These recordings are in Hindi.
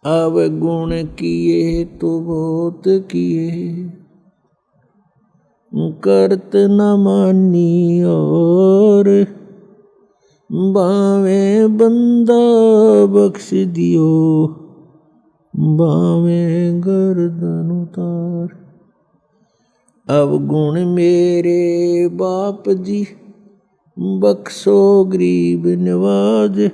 अवगुण किए तो बहुत किए, करत न मानी और बावे बंदा बख्श दियो, बावे गर्दन उतार। अवगुण मेरे बाप जी, बख्शो गरीब नवाज,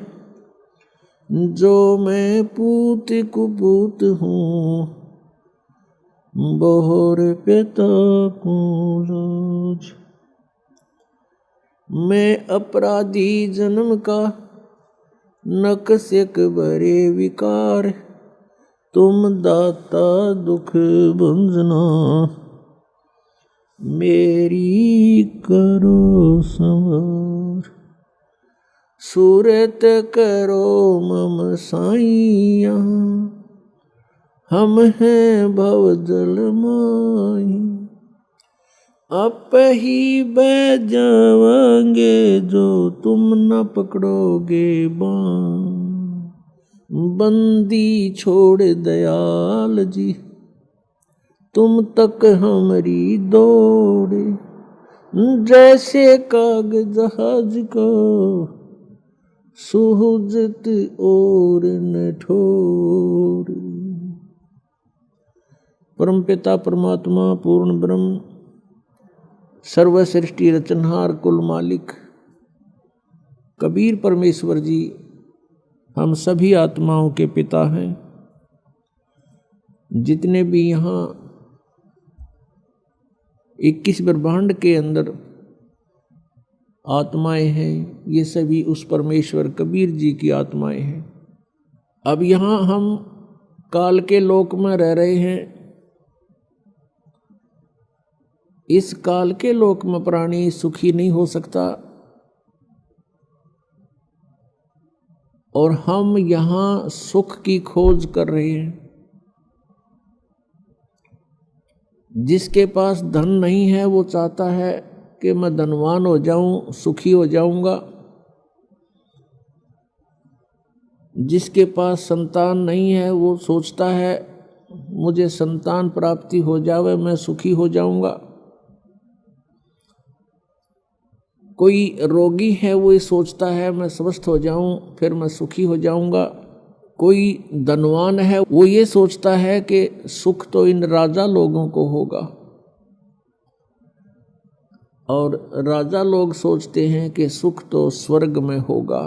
जो मैं पूत कुपूत हूँ, बोहर पिता को लाज। मैं अपराधी जन्म का, नकसिक भरे विकार, तुम दाता दुख भंजना, मेरी करो संवार। सूरत करो मम साईया, हम हैं भव जल माई। आप ही बह जावांगे जो तुम न पकड़ोगे बाण। बंदी छोड़ दयाल जी, तुम तक हमारी दौड़े। जैसे काग जहाज को सुहजत और न ठोर। परमपिता परमात्मा पूर्ण ब्रह्म सर्व सृष्टि रचनहार कुल मालिक कबीर परमेश्वर जी हम सभी आत्माओं के पिता हैं। जितने भी यहाँ 21 ब्रह्मांड के अंदर आत्माएं हैं, ये सभी उस परमेश्वर कबीर जी की आत्माएं हैं। अब यहाँ हम काल के लोक में रह रहे हैं। इस काल के लोक में प्राणी सुखी नहीं हो सकता, और हम यहाँ सुख की खोज कर रहे हैं। जिसके पास धन नहीं है वो चाहता है कि मैं धनवान हो जाऊं, सुखी हो जाऊंगा। जिसके पास संतान नहीं है वो सोचता है मुझे संतान प्राप्ति हो जावे, मैं सुखी हो जाऊंगा। कोई रोगी है वो ये सोचता है मैं स्वस्थ हो जाऊं फिर मैं सुखी हो जाऊंगा। कोई धनवान है वो ये सोचता है कि सुख तो इन राजा लोगों को होगा, और राजा लोग सोचते हैं कि सुख तो स्वर्ग में होगा।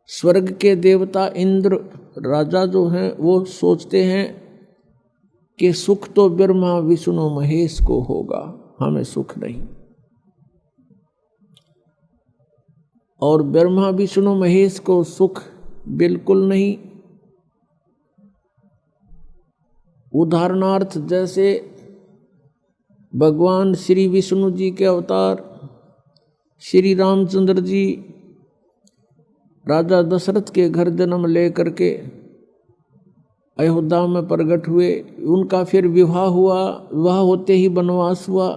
स्वर्ग के देवता इंद्र राजा जो हैं वो सोचते हैं कि सुख तो ब्रह्मा विष्णु महेश को होगा, हमें सुख नहीं। और ब्रह्मा विष्णु महेश को सुख बिल्कुल नहीं। उदाहरणार्थ जैसे भगवान श्री विष्णु जी के अवतार श्री रामचंद्र जी राजा दशरथ के घर जन्म लेकर के अयोध्या में प्रकट हुए। उनका फिर विवाह हुआ, विवाह होते ही वनवास हुआ।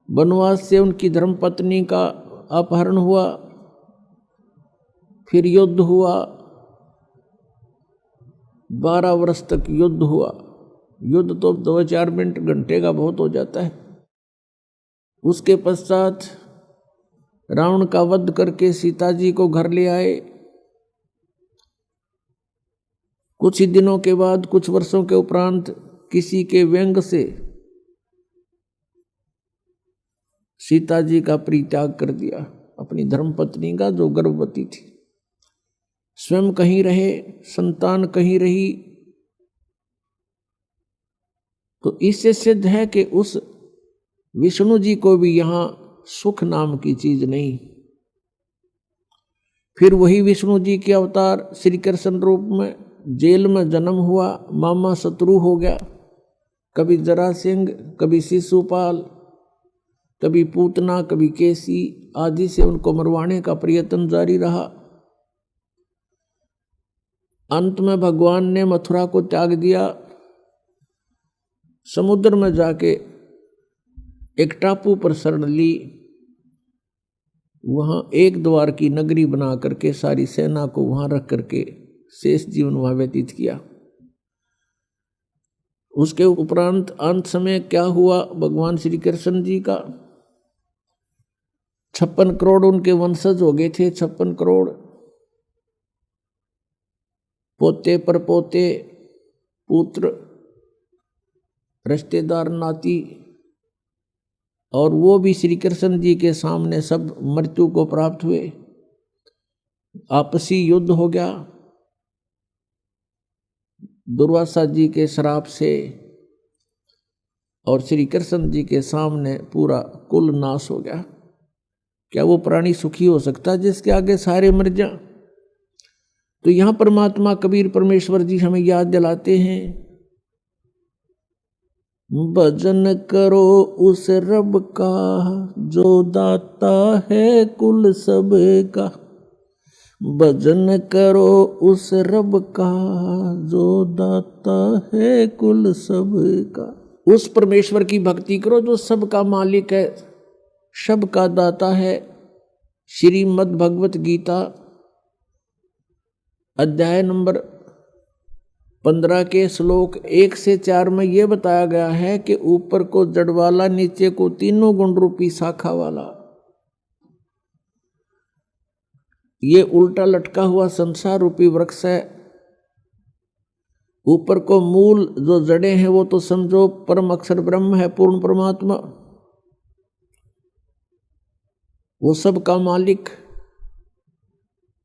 वनवास से उनकी धर्मपत्नी का अपहरण हुआ, फिर युद्ध हुआ, 12 वर्ष तक युद्ध हुआ। युद्ध तो 2-4 मिनट घंटे का बहुत हो जाता है। उसके पश्चात रावण का वध करके सीता जी को घर ले आए। कुछ ही दिनों के बाद, कुछ वर्षों के उपरांत किसी के व्यंग से सीता जी का परित्याग कर दिया, अपनी धर्मपत्नी का जो गर्भवती थी। स्वयं कहीं रहे, संतान कहीं रही। तो इससे सिद्ध है कि उस विष्णु जी को भी यहाँ सुख नाम की चीज नहीं। फिर वही विष्णु जी के अवतार श्री कृष्ण रूप में जेल में जन्म हुआ, मामा शत्रु हो गया। कभी जरासिंह, कभी शिशुपाल, कभी पूतना, कभी केसी आदि से उनको मरवाने का प्रयत्न जारी रहा। अंत में भगवान ने मथुरा को त्याग दिया। समुद्र में जाके एक टापू पर शरण ली। वहाँ एक द्वार की नगरी बना करके सारी सेना को वहाँ रख करके शेष जीवन वहां व्यतीत किया। उसके उपरांत अंत समय क्या हुआ भगवान श्री कृष्ण जी का, 56 करोड़ उनके वंशज हो गए थे। 56 करोड़ पोते परपोते, पुत्र, रिश्तेदार, नाती, और वो भी श्री कृष्ण जी के सामने सब मृत्यु को प्राप्त हुए। आपसी युद्ध हो गया दुर्वासा जी के श्राप से, और श्री कृष्ण जी के सामने पूरा कुल नाश हो गया। क्या वो प्राणी सुखी हो सकता है जिसके आगे सारे मर जाएं? तो यहां परमात्मा कबीर परमेश्वर जी हमें याद दिलाते हैं, भजन करो उस रब का जो दाता है कुल सब का। भजन करो उस रब का जो दाता है कुल सब का। उस परमेश्वर की भक्ति करो जो सबका मालिक है, सबका दाता है। श्रीमद् भगवत गीता अध्याय नंबर 15 के श्लोक 1 से 4 में यह बताया गया है कि ऊपर को जड़ वाला, नीचे को तीनों गुण रूपी शाखा वाला, ये उल्टा लटका हुआ संसार रूपी वृक्ष है। ऊपर को मूल जो जड़ें हैं वो तो समझो परम अक्षर ब्रह्म है, पूर्ण परमात्मा, वो सब का मालिक,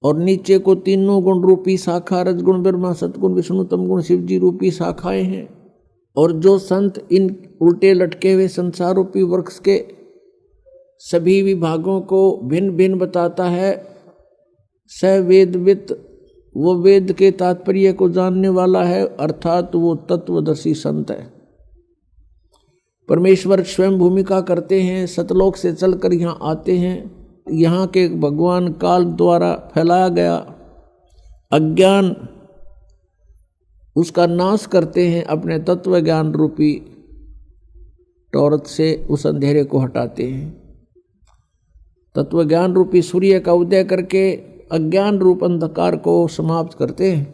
और नीचे को तीनों गुण रूपी शाखा, रजगुण ब्रह्मा, सतगुण विष्णु, तमगुण शिव जी रूपी शाखाएं हैं। और जो संत इन उल्टे लटके हुए संसार रूपी वृक्ष के सभी विभागों को भिन्न भिन्न बताता है, स वेदवित, वो वेद के तात्पर्य को जानने वाला है, अर्थात वो तत्वदर्शी संत है। परमेश्वर स्वयं भूमिका करते हैं, सतलोक से चलकर यहाँ आते हैं। यहाँ के भगवान काल द्वारा फैलाया गया अज्ञान, उसका नाश करते हैं, अपने तत्व ज्ञान रूपी टॉर्च से उस अंधेरे को हटाते हैं। तत्व ज्ञान रूपी सूर्य का उदय करके अज्ञान रूप अंधकार को समाप्त करते हैं।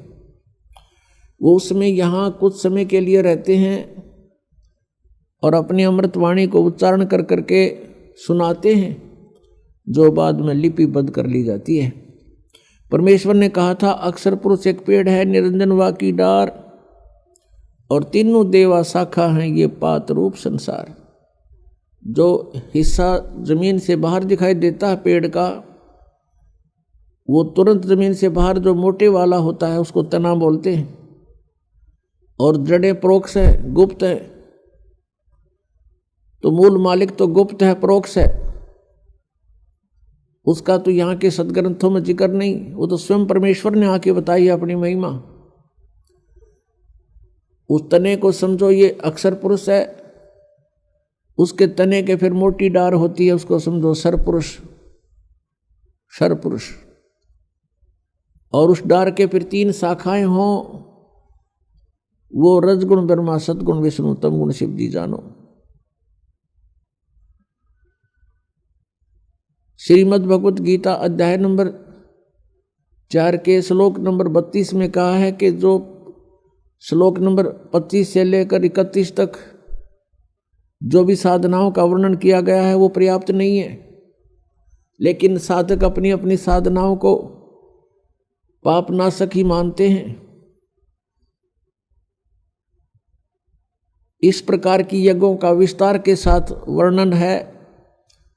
वो उसमें यहाँ कुछ समय के लिए रहते हैं और अपनी अमृतवाणी को उच्चारण कर करके सुनाते हैं, जो बाद में लिपिबद्ध कर ली जाती है। परमेश्वर ने कहा था, अक्षर पुरुष एक पेड़ है, निरंजन वा की डार, और तीनों देवा शाखा हैं ये पात रूप संसार। जो हिस्सा जमीन से बाहर दिखाई देता है पेड़ का, वो तुरंत जमीन से बाहर जो मोटे वाला होता है उसको तना बोलते हैं, और जड़ें प्रोक्ष है, गुप्त है। तो मूल मालिक तो गुप्त है, प्रोक्ष है, उसका तो यहाँ के सदग्रंथों में जिक्र नहीं, वो तो स्वयं परमेश्वर ने आके बताई है अपनी महिमा। उस तने को समझो ये अक्षर पुरुष है, उसके तने के फिर मोटी डार होती है, उसको समझो सरपुरुष, सरपुरुष। और उस डार के फिर 3 शाखाएं हों, वो रजगुण ब्रह्मा, सतगुण विष्णु, तमगुण शिव जी जानो। श्रीमद् भगवत गीता अध्याय नंबर 4 के श्लोक नंबर 32 में कहा है कि जो श्लोक नंबर 25 से लेकर 31 तक जो भी साधनाओं का वर्णन किया गया है वो पर्याप्त नहीं है, लेकिन साधक अपनी अपनी साधनाओं को पाप नाशक ही मानते हैं। इस प्रकार की यज्ञों का विस्तार के साथ वर्णन है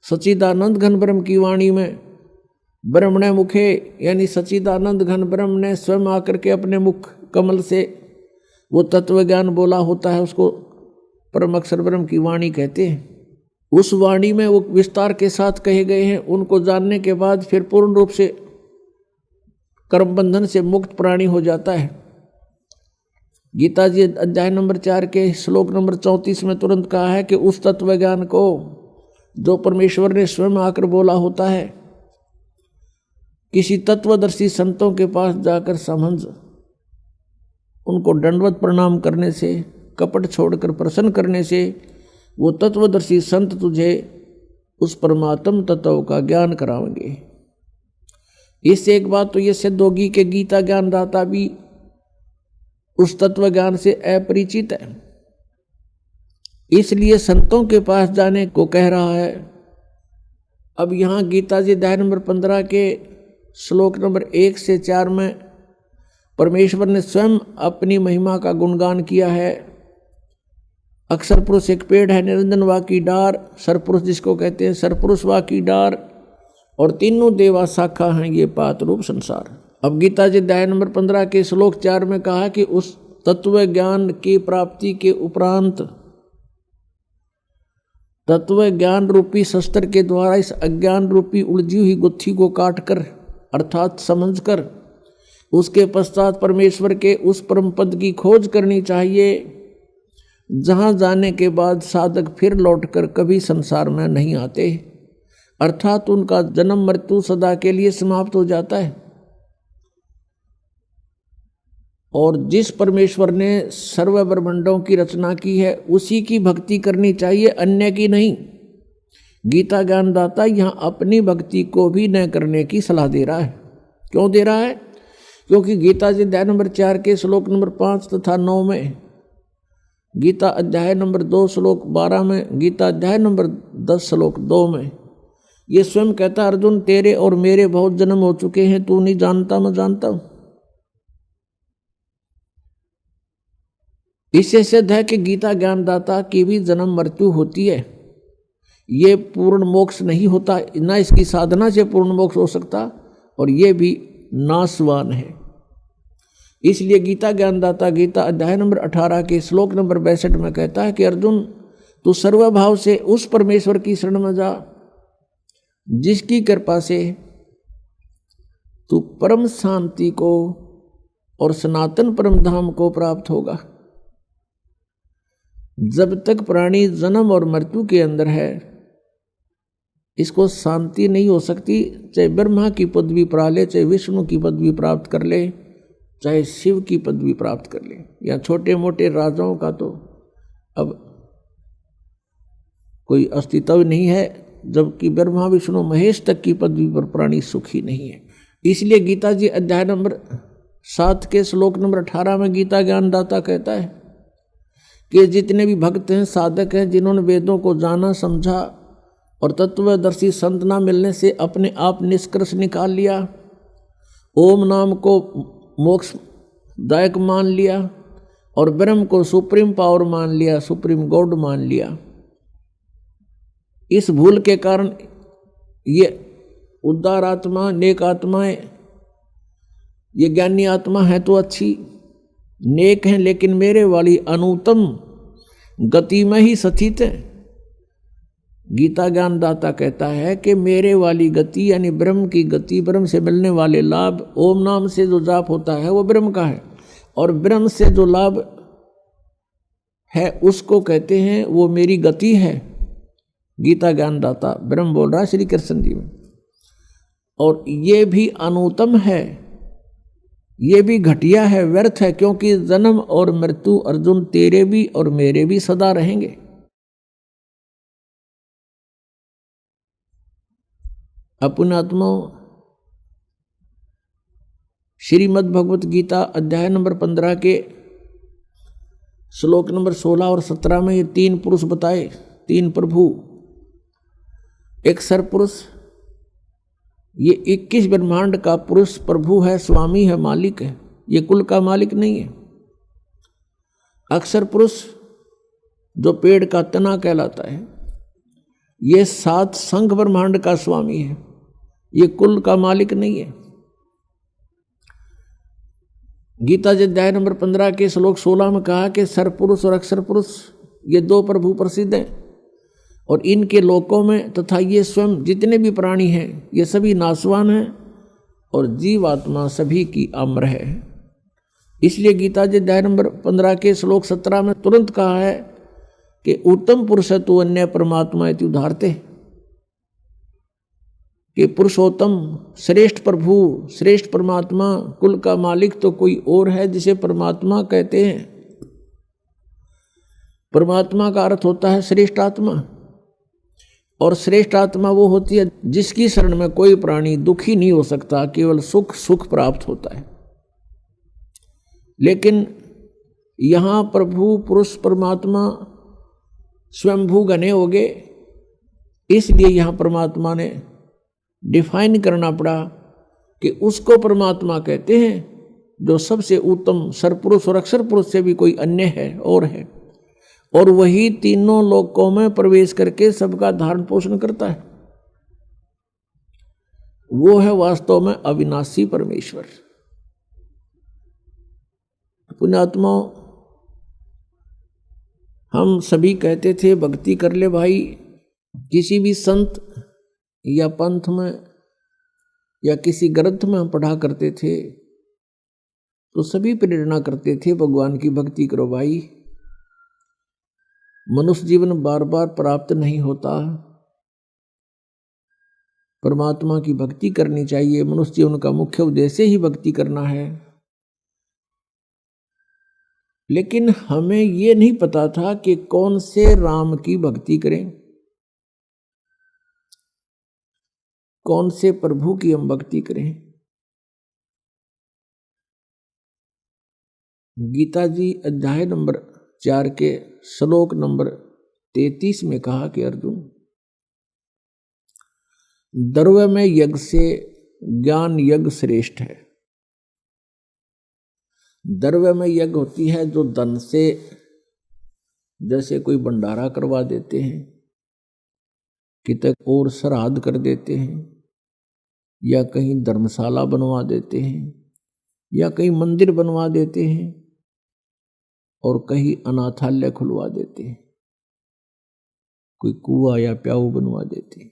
सच्चिदानंद घन ब्रह्म की वाणी में। ब्रह्मणे मुखे, यानी सच्चिदानंद घन ब्रह्म ने स्वयं आकर के अपने मुख कमल से वो तत्व ज्ञान बोला होता है, उसको परम अक्षर ब्रह्म की वाणी कहते हैं। उस वाणी में वो विस्तार के साथ कहे गए हैं, उनको जानने के बाद फिर पूर्ण रूप से कर्म बंधन से मुक्त प्राणी हो जाता है। गीता जी अध्याय नंबर 4 के श्लोक नंबर 34 में तुरंत कहा है कि उस तत्व ज्ञान को जो परमेश्वर ने स्वयं आकर बोला होता है, किसी तत्वदर्शी संतों के पास जाकर समझ, उनको दंडवत प्रणाम करने से, कपट छोड़कर प्रसन्न करने से वो तत्वदर्शी संत तुझे उस परमात्म तत्व का ज्ञान कराएंगे। इससे एक बात तो ये सिद्ध होगी कि गीता ज्ञानदाता भी उस तत्व ज्ञान से अपरिचित है, इसलिए संतों के पास जाने को कह रहा है। अब यहाँ गीता जी अध्याय नंबर 15 के श्लोक नंबर 1 से 4 में परमेश्वर ने स्वयं अपनी महिमा का गुणगान किया है। अक्षर पुरुष एक पेड़ है, निरंजन वा की डार, सरपुरुष जिसको कहते हैं, सरपुरुष वा की डार, और तीनों देवा शाखा हैं ये पात रूप संसार। अब गीता जी अध्याय नंबर 15 के श्लोक 4 में कहा कि उस तत्व ज्ञान की प्राप्ति के उपरांत तत्व ज्ञान रूपी शस्त्र के द्वारा इस अज्ञान रूपी उलझी हुई गुत्थी को काटकर अर्थात समझकर उसके पश्चात परमेश्वर के उस परम पद की खोज करनी चाहिए, जहां जाने के बाद साधक फिर लौटकर कभी संसार में नहीं आते, अर्थात उनका जन्म मृत्यु सदा के लिए समाप्त हो जाता है। और जिस परमेश्वर ने सर्व ब्रह्मांडों की रचना की है उसी की भक्ति करनी चाहिए, अन्य की नहीं। गीता ज्ञानदाता यहाँ अपनी भक्ति को भी न करने की सलाह दे रहा है। क्यों दे रहा है? क्योंकि गीता जी अध्याय नंबर 4 के श्लोक नंबर 5 तथा 9 में, गीता अध्याय नंबर 2 श्लोक 12 में, गीता अध्याय नंबर 10 श्लोक 2 में ये स्वयं कहता, अर्जुन तेरे और मेरे बहुत जन्म हो चुके हैं, तू नहीं जानता मैं जानता हूं। इससे सिद्ध है कि गीता ज्ञानदाता की भी जन्म मृत्यु होती है। ये पूर्ण मोक्ष नहीं होता, ना इसकी साधना से पूर्ण मोक्ष हो सकता, और ये भी नाशवान है। इसलिए गीता ज्ञानदाता गीता अध्याय नंबर 18 के श्लोक नंबर 62 में कहता है कि अर्जुन तू सर्वभाव से उस परमेश्वर की शरण में जा जिसकी कृपा से तू परम शांति को और सनातन परम धाम को प्राप्त होगा। जब तक प्राणी जन्म और मृत्यु के अंदर है इसको शांति नहीं हो सकती, चाहे ब्रह्मा की पदवी पा ले, चाहे विष्णु की पदवी प्राप्त कर ले, चाहे शिव की पदवी प्राप्त कर ले, या छोटे मोटे राजाओं का तो अब कोई अस्तित्व नहीं है, जबकि ब्रह्मा विष्णु महेश तक की पदवी पर प्राणी सुखी नहीं है। इसलिए गीता जी अध्याय नंबर 7 के श्लोक नंबर 18 में गीता ज्ञानदाता कहता है कि जितने भी भक्त हैं, साधक हैं, जिन्होंने वेदों को जाना समझा और तत्वदर्शी संत ना मिलने से अपने आप निष्कर्ष निकाल लिया, ओम नाम को मोक्षदायक मान लिया और ब्रह्म को सुप्रीम पावर मान लिया, सुप्रीम गॉड मान लिया, इस भूल के कारण ये उदार आत्मा, नेक आत्माएं, ये ज्ञानी आत्मा है तो अच्छी नेक हैं, लेकिन मेरे वाली अनुत्तम गति में ही स्थित है। गीता ज्ञानदाता कहता है कि मेरे वाली गति यानी ब्रह्म की गति, ब्रह्म से मिलने वाले लाभ, ओम नाम से जो जाप होता है वो ब्रह्म का है, और ब्रह्म से जो लाभ है उसको कहते हैं वो मेरी गति है। गीता ज्ञानदाता ब्रह्म बोल रहा है श्री कृष्ण जी में, और ये भी अनुत्तम है, ये भी घटिया है, व्यर्थ है, क्योंकि जन्म और मृत्यु अर्जुन तेरे भी और मेरे भी सदा रहेंगे। अपनात्माओं, श्रीमद् भगवत गीता अध्याय नंबर 15 के श्लोक नंबर 16 और 17 में ये 3 पुरुष बताए, 3 प्रभु। एक सरपुरुष, ये 21 ब्रह्मांड का पुरुष प्रभु है, स्वामी है, मालिक है, ये कुल का मालिक नहीं है। अक्षर पुरुष जो पेड़ का तना कहलाता है, ये 7 संघ ब्रह्मांड का स्वामी है, ये कुल का मालिक नहीं है। गीता जी अध्याय नंबर 15 के श्लोक 16 में कहा कि सरपुरुष और अक्षर पुरुष ये 2 प्रभु प्रसिद्ध हैं, और इनके लोकों में तथा ये स्वयं जितने भी प्राणी हैं ये सभी नाशवान हैं, और जीवात्मा सभी की अमर है। इसलिए गीता जी अध्याय नंबर 15 के श्लोक 17 में तुरंत कहा है कि उत्तम पुरुष है तो अन्य परमात्मा इति उदाहरते, कि पुरुषोत्तम श्रेष्ठ प्रभु, श्रेष्ठ परमात्मा, कुल का मालिक तो कोई और है जिसे परमात्मा कहते हैं। परमात्मा का अर्थ होता है श्रेष्ठ आत्मा, और श्रेष्ठ आत्मा वो होती है जिसकी शरण में कोई प्राणी दुखी नहीं हो सकता, केवल सुख सुख प्राप्त होता है। लेकिन यहाँ प्रभु पुरुष परमात्मा स्वयंभू घने हो गए, इसलिए यहाँ परमात्मा ने डिफाइन करना पड़ा कि उसको परमात्मा कहते हैं जो सबसे उत्तम सरपुरुष और अक्षर पुरुष से भी कोई अन्य है और है, और वही तीनों लोकों में प्रवेश करके सबका धारण पोषण करता है। वो है वास्तव में अविनाशी परमेश्वर। पुण्यात्माओं, हम सभी कहते थे भक्ति कर ले भाई, किसी भी संत या पंथ में या किसी ग्रंथ में हम पढ़ा करते थे तो सभी प्रेरणा करते थे भगवान की भक्ति करो भाई। मनुष्य जीवन बार बार प्राप्त नहीं होता, परमात्मा की भक्ति करनी चाहिए। मनुष्य जीवन का मुख्य उद्देश्य ही भक्ति करना है। लेकिन हमें ये नहीं पता था कि कौन से राम की भक्ति करें, कौन से प्रभु की हम भक्ति करें। गीता जी अध्याय नंबर 4 के श्लोक नंबर 33 में कहा कि अर्जुन, द्रव्य में यज्ञ से ज्ञान यज्ञ श्रेष्ठ है। द्रव्य में यज्ञ होती है जो धन से, जैसे कोई भंडारा करवा देते हैं, कितने और श्राद्ध कर देते हैं, या कहीं धर्मशाला बनवा देते हैं, या कहीं मंदिर बनवा देते हैं, और कहीं अनाथालय खुलवा देते हैं, कोई कुआं या प्याऊ बनवा देते हैं।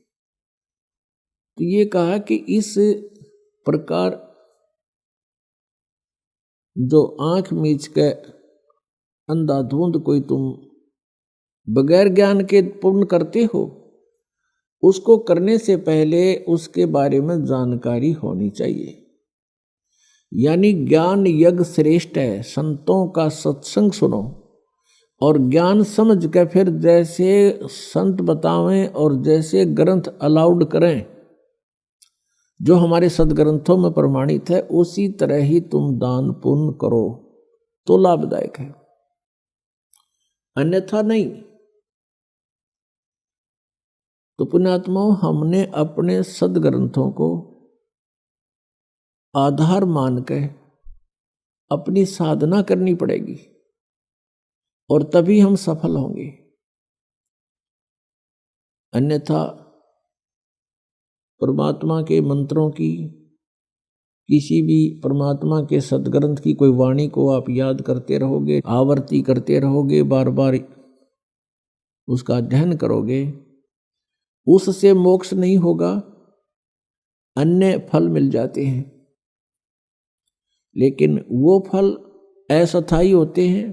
तो ये कहा कि इस प्रकार जो आंख मीच के अंधाधुंध कोई तुम बगैर ज्ञान के पूर्ण करते हो, उसको करने से पहले उसके बारे में जानकारी होनी चाहिए। यानी ज्ञान यज्ञ श्रेष्ठ है। संतों का सत्संग सुनो और ज्ञान समझ के फिर जैसे संत बतावें और जैसे ग्रंथ अलाउड करें, जो हमारे सदग्रंथों में प्रमाणित है, उसी तरह ही तुम दान पुण्य करो तो लाभदायक है, अन्यथा नहीं। तो पुण्यात्माओं, हमने अपने सदग्रंथों को आधार मान कर अपनी साधना करनी पड़ेगी और तभी हम सफल होंगे, अन्यथा परमात्मा के मंत्रों की, किसी भी परमात्मा के सदग्रंथ की कोई वाणी को आप याद करते रहोगे, आवर्ती करते रहोगे, बार बार उसका अध्ययन करोगे, उससे मोक्ष नहीं होगा, अन्य फल मिल जाते हैं। लेकिन वो फल अस्थायी होते हैं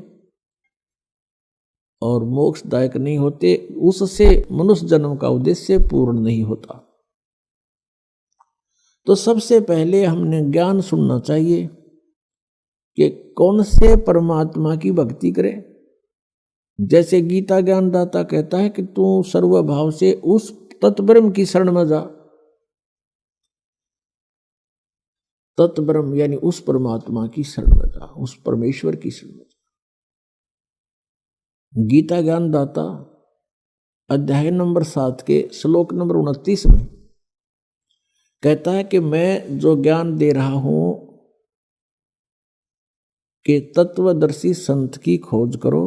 और मोक्षदायक नहीं होते, उससे मनुष्य जन्म का उद्देश्य पूर्ण नहीं होता। तो सबसे पहले हमने ज्ञान सुनना चाहिए कि कौन से परमात्मा की भक्ति करें। जैसे गीता ज्ञानदाता कहता है कि तू सर्वभाव से उस तत्ब्रह्म की शरण में जा। तत्ब्रह्म यानी उस परमात्मा की शरण में जा, उस परमेश्वर की शरण में जा। गीता ज्ञानदाता अध्याय नंबर 7 के श्लोक नंबर 29 में कहता है कि मैं जो ज्ञान दे रहा हूं कि तत्वदर्शी संत की खोज करो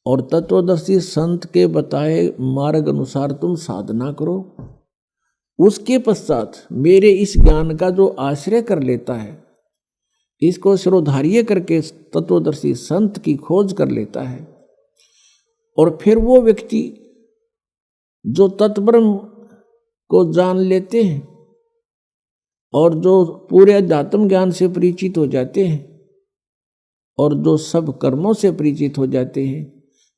और तत्वदर्शी संत के बताए मार्ग अनुसार तुम साधना करो। उसके पश्चात मेरे इस ज्ञान का जो आश्रय कर लेता है, इसको शिरोधार्य करके तत्वदर्शी संत की खोज कर लेता है, और फिर वो व्यक्ति जो तत्ब्रह्म को जान लेते हैं और जो पूरे अध्यात्म ज्ञान से परिचित हो जाते हैं और जो सब कर्मों से परिचित हो जाते हैं,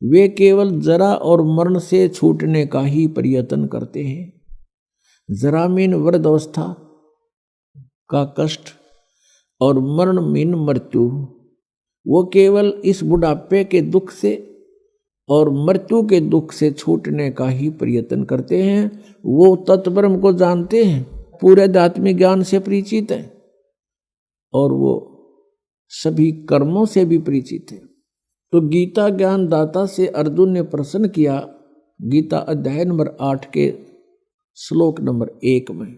वे केवल जरा और मरण से छूटने का ही प्रयत्न करते हैं। जरा मीन वृद्धावस्था का कष्ट और मरण मीन मृत्यु। वो केवल इस बुढ़ापे के दुख से और मृत्यु के दुख से छूटने का ही प्रयत्न करते हैं। वो तत्ब्रह्म को जानते हैं, पूरे आध्यात्मिक ज्ञान से परिचित हैं और वो सभी कर्मों से भी परिचित है। तो गीता ज्ञान दाता से अर्जुन ने प्रश्न किया, गीता अध्याय नंबर 8 के श्लोक नंबर 1 में,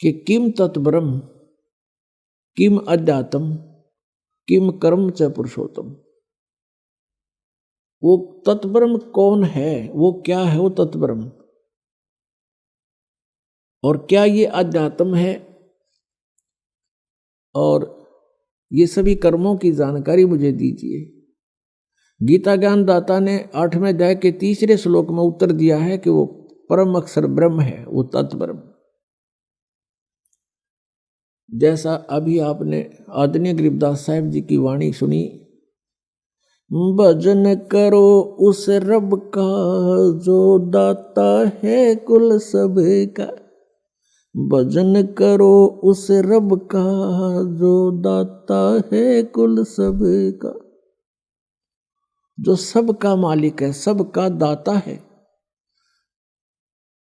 कि किम तत्ब्रह्म किम अध्यात्म किम कर्म च पुरुषोत्तम। वो तत्ब्रह्म कौन है, वो क्या है वो तत्ब्रह्म, और क्या ये अध्यात्म है, और ये सभी कर्मों की जानकारी मुझे दीजिए। गीता ज्ञान दाता ने 8वें अध्याय के 3 श्लोक में उत्तर दिया है कि वो परम अक्षर ब्रह्म है, वो तत्ब्रह्म। जैसा अभी आपने आदरणीय गरीबदास साहिब जी की वाणी सुनी, भजन करो उस रब का जो दाता है कुल सब का। भजन करो उस रब का जो दाता है कुल सब का। जो सबका मालिक है, सबका दाता है,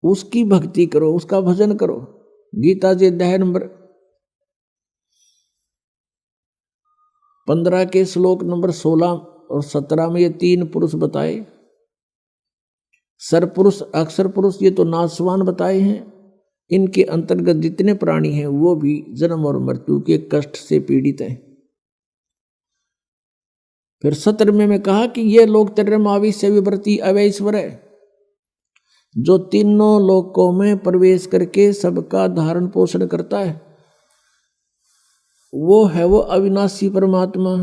उसकी भक्ति करो, उसका भजन करो। गीता जी अध्याय नंबर 15 के श्लोक नंबर 16 और 17 में ये 3 पुरुष बताए। सरपुरुष, अक्षर पुरुष, ये तो नाशवान बताए हैं। इनके अंतर्गत जितने प्राणी हैं वो भी जन्म और मृत्यु के कष्ट से पीड़ित हैं। फिर 17वें में कहा कि ये लोग तिर्यमाविष्य विवृत्ति अवैश्वर है, जो तीनों लोकों में प्रवेश करके सबका धारण पोषण करता है। वो है वो अविनाशी परमात्मा,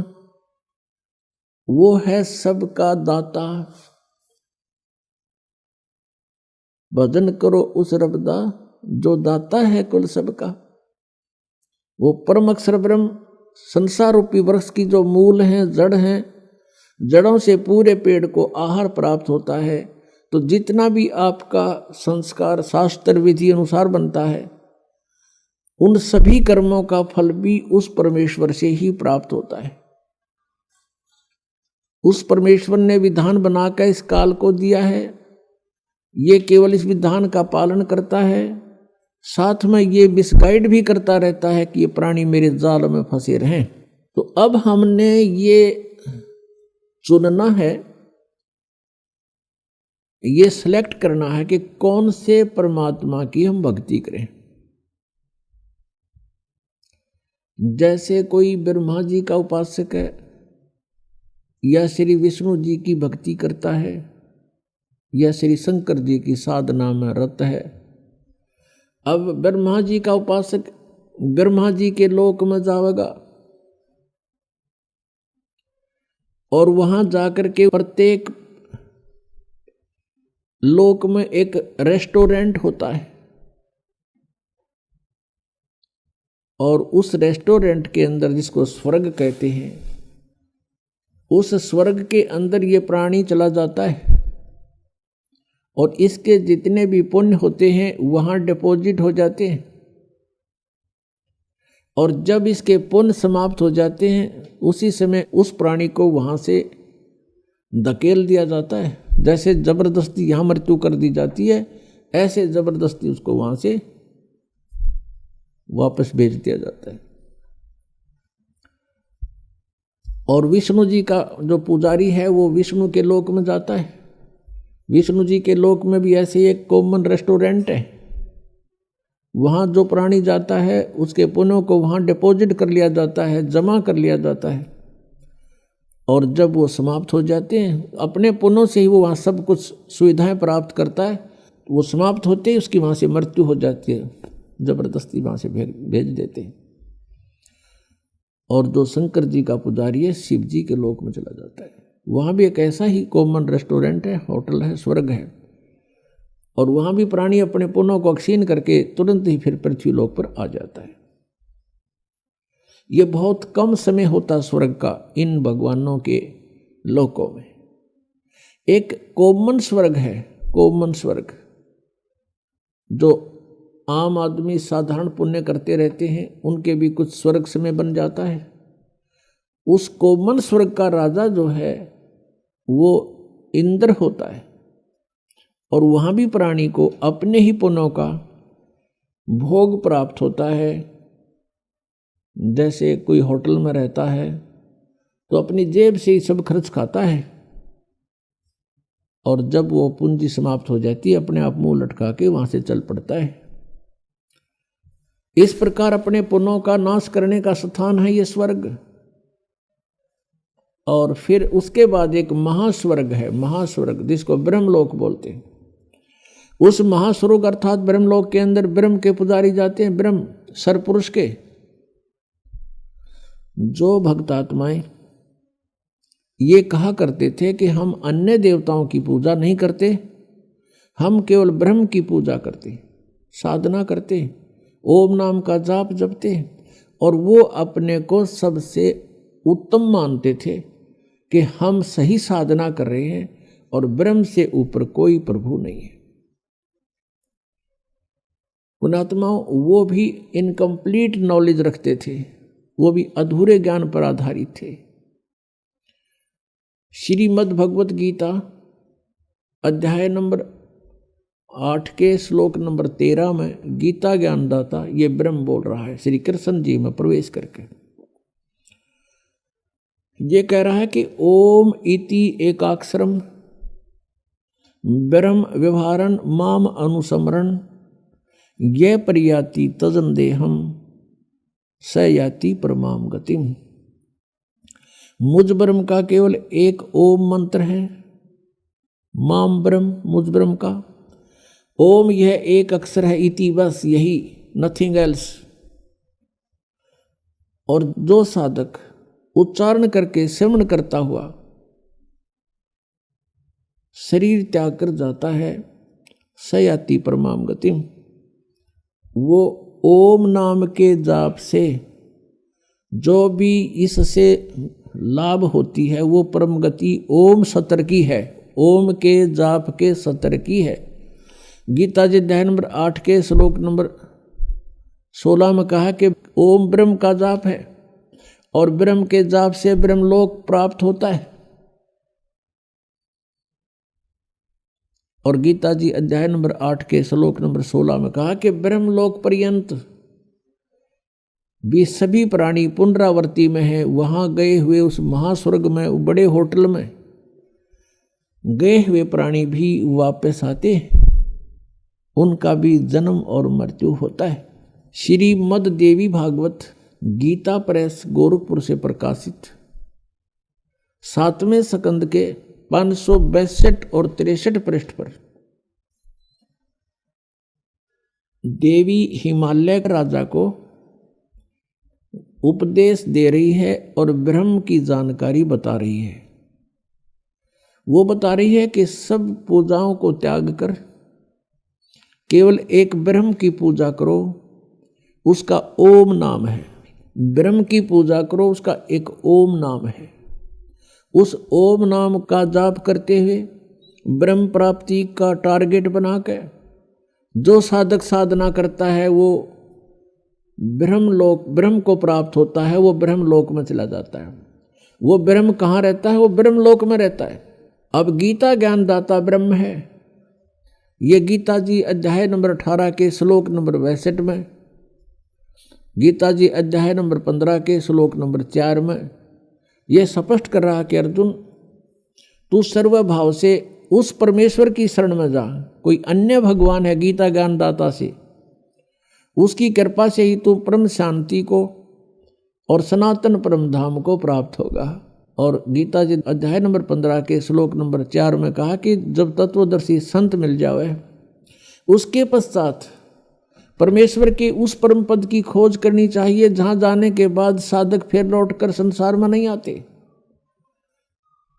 वो है सबका दाता। भजन करो उस रब दा जो दाता है कुल सबका। वो परम अक्षर ब्रह्म संसार रूपी वृक्ष की जो मूल हैं, जड़ हैं, जड़ों से पूरे पेड़ को आहार प्राप्त होता है। तो जितना भी आपका संस्कार शास्त्र विधि अनुसार बनता है, उन सभी कर्मों का फल भी उस परमेश्वर से ही प्राप्त होता है। उस परमेश्वर ने विधान बनाकर इस काल को दिया है, ये केवल इस विधान का पालन करता है, साथ में ये मिसगाइड भी करता रहता है कि ये प्राणी मेरे जाल में फंसे रहें। तो अब हमने ये चुनना है, ये सिलेक्ट करना है कि कौन से परमात्मा की हम भक्ति करें। जैसे कोई ब्रह्मा जी का उपासक है या श्री विष्णु जी की भक्ति करता है या श्री शंकर जी की साधना में रत है। अब ब्रह्मा जी का उपासक ब्रह्मा जी के लोक में जाएगा और वहां जाकर के प्रत्येक लोक में एक रेस्टोरेंट होता है, और उस रेस्टोरेंट के अंदर, जिसको स्वर्ग कहते हैं, उस स्वर्ग के अंदर ये प्राणी चला जाता है और इसके जितने भी पुण्य होते हैं वहां डिपॉजिट हो जाते हैं। और जब इसके पुण्य समाप्त हो जाते हैं, उसी समय उस प्राणी को वहां से धकेल दिया जाता है। जैसे जबरदस्ती यहां मृत्यु कर दी जाती है, ऐसे जबरदस्ती उसको वहां से वापस भेज दिया जाता है। और विष्णु जी का जो पुजारी है वो विष्णु के लोक में जाता है। विष्णु जी के लोक में भी ऐसे एक कॉमन रेस्टोरेंट है, वहाँ जो प्राणी जाता है उसके पुण्यों को वहाँ डिपॉजिट कर लिया जाता है, जमा कर लिया जाता है। और जब वो समाप्त हो जाते हैं, अपने पुण्यों से ही वो वहाँ सब कुछ सुविधाएं प्राप्त करता है। वो समाप्त होते ही उसकी वहाँ से मृत्यु हो जाती है, जबरदस्ती वहाँ से भेज देते हैं। और जो शंकर जी का पुजारी है, शिव जी के लोक में चला जाता है। वहाँ भी एक ऐसा ही कॉमन रेस्टोरेंट है, होटल है, स्वर्ग है। और वहाँ भी प्राणी अपने पुण्यों को क्षीण करके तुरंत ही फिर पृथ्वी लोक पर आ जाता है। ये बहुत कम समय होता स्वर्ग का इन भगवानों के लोकों में। एक कॉमन स्वर्ग है, कॉमन स्वर्ग, जो आम आदमी साधारण पुण्य करते रहते हैं, उनके भी कुछ स्वर्ग समय बन जाता है। उस कॉमन स्वर्ग का राजा जो है वो इंद्र होता है, और वहाँ भी प्राणी को अपने ही पुण्यों का भोग प्राप्त होता है। जैसे कोई होटल में रहता है तो अपनी जेब से ही सब खर्च खाता है, और जब वो पूंजी समाप्त हो जाती है अपने आप मुंह लटका के वहाँ से चल पड़ता है। इस प्रकार अपने पुण्यों का नाश करने का स्थान है ये स्वर्ग। और फिर उसके बाद एक महास्वर्ग है, महास्वर्ग जिसको ब्रह्मलोक बोलते हैं। उस महास्वर्ग अर्थात ब्रह्मलोक के अंदर ब्रह्म के पुजारी जाते हैं, ब्रह्म सरपुरुष के। जो भक्तात्माएं ये कहा करते थे कि हम अन्य देवताओं की पूजा नहीं करते, हम केवल ब्रह्म की पूजा करते, साधना करते, ओम नाम का जाप जपते, और वो अपने को सबसे उत्तम मानते थे कि हम सही साधना कर रहे हैं और ब्रह्म से ऊपर कोई प्रभु नहीं है। पुणात्माओं वो भी इनकम्प्लीट नॉलेज रखते थे, वो भी अधूरे ज्ञान पर आधारित थे। श्रीमद् भगवत गीता अध्याय नंबर 8 के श्लोक नंबर 13 में गीता ज्ञानदाता ये ब्रह्म बोल रहा है, श्री कृष्ण जी में प्रवेश करके ये कह रहा है कि ओम इति एकाक्षरम ब्रह्म व्यवहारन माम अनुसमरण ये परियाति तजन देहम स याति परमाम गतिम। मुझ ब्रह्म का केवल एक ओम मंत्र है, माम ब्रह्म मुझ ब्रह्म का। ओम यह एक अक्षर है, इति बस यही, नथिंग एल्स। और जो साधक उच्चारण करके श्रवण करता हुआ शरीर त्याग कर जाता है, सयाति परमाम गतिम, वो ओम नाम के जाप से जो भी इससे लाभ होती है वो परम गति ओम सतर की है, ओम के जाप के सतर की है। गीता जी अध्याय नंबर 8 के श्लोक नंबर 16 में कहा कि ओम ब्रह्म का जाप है और ब्रह्म के जाप से ब्रह्मलोक प्राप्त होता है। और गीता जी अध्याय नंबर 8 के श्लोक नंबर 16 में कहा कि ब्रह्मलोक पर्यंत भी सभी प्राणी पुनरावर्ती में है। वहां गए हुए उस महास्वर्ग में, बड़े होटल में गए हुए प्राणी भी वापस आते हैं, उनका भी जन्म और मृत्यु होता है। श्रीमद् देवी भागवत गीता प्रेस गोरखपुर से प्रकाशित 7वें स्कंद के 562 और 63 पृष्ठ पर देवी हिमालय राजा को उपदेश दे रही है और ब्रह्म की जानकारी बता रही है। वो बता रही है कि सब पूजाओं को त्याग कर केवल एक ब्रह्म की पूजा करो, उसका ओम नाम है। ब्रह्म की पूजा करो, उसका एक ओम नाम है। उस ओम नाम का जाप करते हुए ब्रह्म प्राप्ति का टारगेट बनाकर जो साधक साधना करता है वो ब्रह्मलोक, ब्रह्म को प्राप्त होता है, वो ब्रह्मलोक में चला जाता है। वो ब्रह्म कहाँ रहता है? वो ब्रह्मलोक में रहता है। अब गीता ज्ञानदाता ब्रह्म है। ये गीता जी अध्याय नंबर 18 के श्लोक नंबर 62 में, गीता जी अध्याय नंबर 15 के श्लोक नंबर 4 में यह स्पष्ट कर रहा कि अर्जुन तू सर्वभाव से उस परमेश्वर की शरण में जा। कोई अन्य भगवान है गीता ज्ञानदाता से, उसकी कृपा से ही तू परम शांति को और सनातन परम धाम को प्राप्त होगा। और गीता जी अध्याय नंबर 15 के श्लोक नंबर 4 में कहा कि जब तत्वदर्शी संत मिल जावे उसके पश्चात परमेश्वर के उस परम पद की खोज करनी चाहिए जहां जाने के बाद साधक फिर लौटकर संसार में नहीं आते।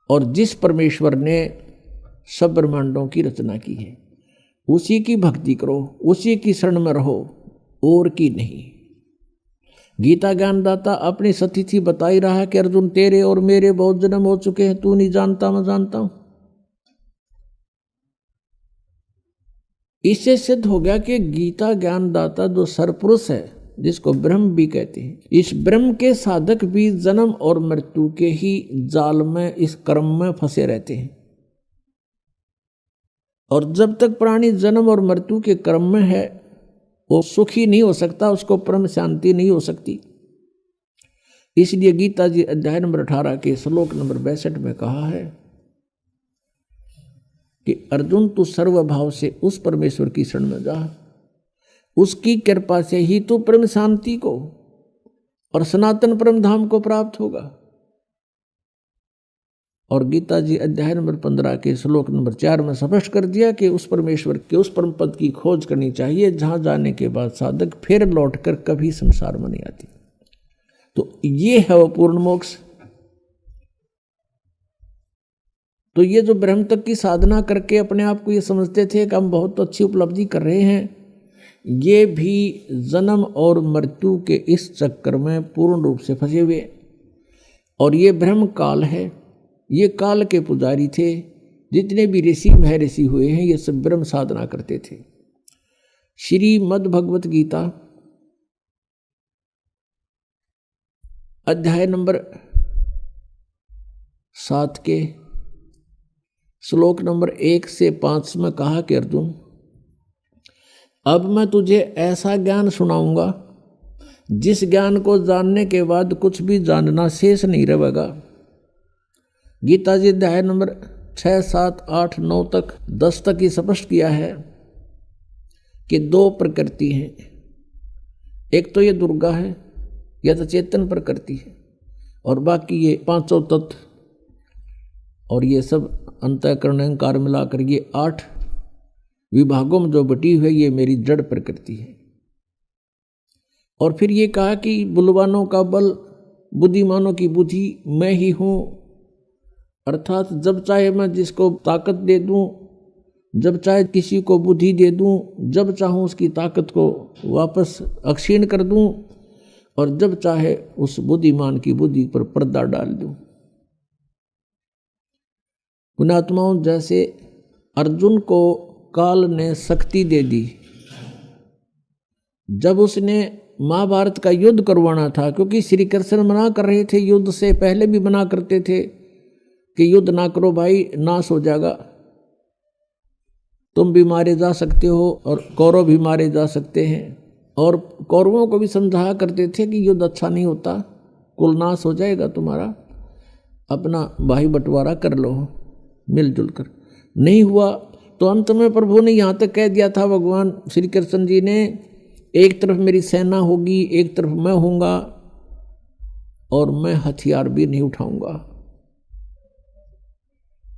और जिस परमेश्वर ने सब ब्रह्मांडों की रचना की है उसी की भक्ति करो, उसी की शरण में रहो, और की नहीं। गीता ज्ञानदाता अपनी सतिथि बता ही रहा है कि अर्जुन तेरे और मेरे बहुत जन्म हो चुके हैं, तू नहीं जानता मैं जानता हूं। इससे सिद्ध हो गया कि गीता ज्ञानदाता जो सरपुरुष है, जिसको ब्रह्म भी कहते हैं, इस ब्रह्म के साधक भी जन्म और मृत्यु के ही जाल में, इस कर्म में फंसे रहते हैं। और जब तक प्राणी जन्म और मृत्यु के क्रम में है वो सुखी नहीं हो सकता, उसको परम शांति नहीं हो सकती। इसलिए गीता जी अध्याय नंबर 18 के श्लोक नंबर 62 में कहा है कि अर्जुन तू सर्वभाव से उस परमेश्वर की शरण में जा, उसकी कृपा से ही तू परम शांति को और सनातन परम धाम को प्राप्त होगा। और गीता जी अध्याय नंबर 15 के श्लोक नंबर 4 में स्पष्ट कर दिया कि उस परमेश्वर के उस परम पद की खोज करनी चाहिए जहां जाने के बाद साधक फिर लौटकर कभी संसार में नहीं आती। तो ये है वो पूर्ण मोक्ष। तो ये जो ब्रह्म तक की साधना करके अपने आप को ये समझते थे कि हम बहुत अच्छी उपलब्धि कर रहे हैं, ये भी जन्म और मृत्यु के इस चक्कर में पूर्ण रूप से फंसे हुए। और ये ब्रह्म काल है, ये काल के पुजारी थे। जितने भी ऋषि महर्षि हुए हैं ये सब ब्रह्म साधना करते थे। श्रीमद् भगवत गीता अध्याय नंबर 7 के श्लोक नंबर 1 से 5 में कहा कि अर्जुन अब मैं तुझे ऐसा ज्ञान सुनाऊंगा जिस ज्ञान को जानने के बाद कुछ भी जानना शेष नहीं रहेगा। गीता जी अध्याय नंबर 6, 7, 8, 9 तक 10 तक ही स्पष्ट किया है कि 2 प्रकृति हैं। एक तो ये दुर्गा है, यह तो चेतन प्रकृति है, और बाकी ये 5 तत्व और ये सब अंतःकरण अहंकार मिलाकर ये 8 विभागों में जो बटी हुई है ये मेरी जड़ प्रकृति है। और फिर ये कहा कि बलवानों का बल, बुद्धिमानों की बुद्धि मैं ही हूँ। अर्थात जब चाहे मैं जिसको ताकत दे दूँ, जब चाहे किसी को बुद्धि दे दूँ, जब चाहूँ उसकी ताकत को वापस अक्षीण कर दूँ, और जब चाहे उस बुद्धिमान की बुद्धि पर पर्दा डाल दूँ। पुण्यात्माओं, जैसे अर्जुन को काल ने शक्ति दे दी जब उसने महाभारत का युद्ध करवाना था, क्योंकि श्री कृष्ण मना कर रहे थे, युद्ध से पहले भी मना करते थे कि युद्ध ना करो भाई, नाश हो जाएगा, तुम भी मारे जा सकते हो और कौरव भी मारे जा सकते हैं। और कौरवों को भी समझाया करते थे कि युद्ध अच्छा नहीं होता, कुल नाश हो जाएगा तुम्हारा, अपना भाई बंटवारा कर लो मिलजुल कर। नहीं हुआ तो अंत में प्रभु ने यहाँ तक कह दिया था, भगवान श्री कृष्ण जी ने, एक तरफ मेरी सेना होगी, एक तरफ मैं होऊंगा, और मैं हथियार भी नहीं उठाऊंगा।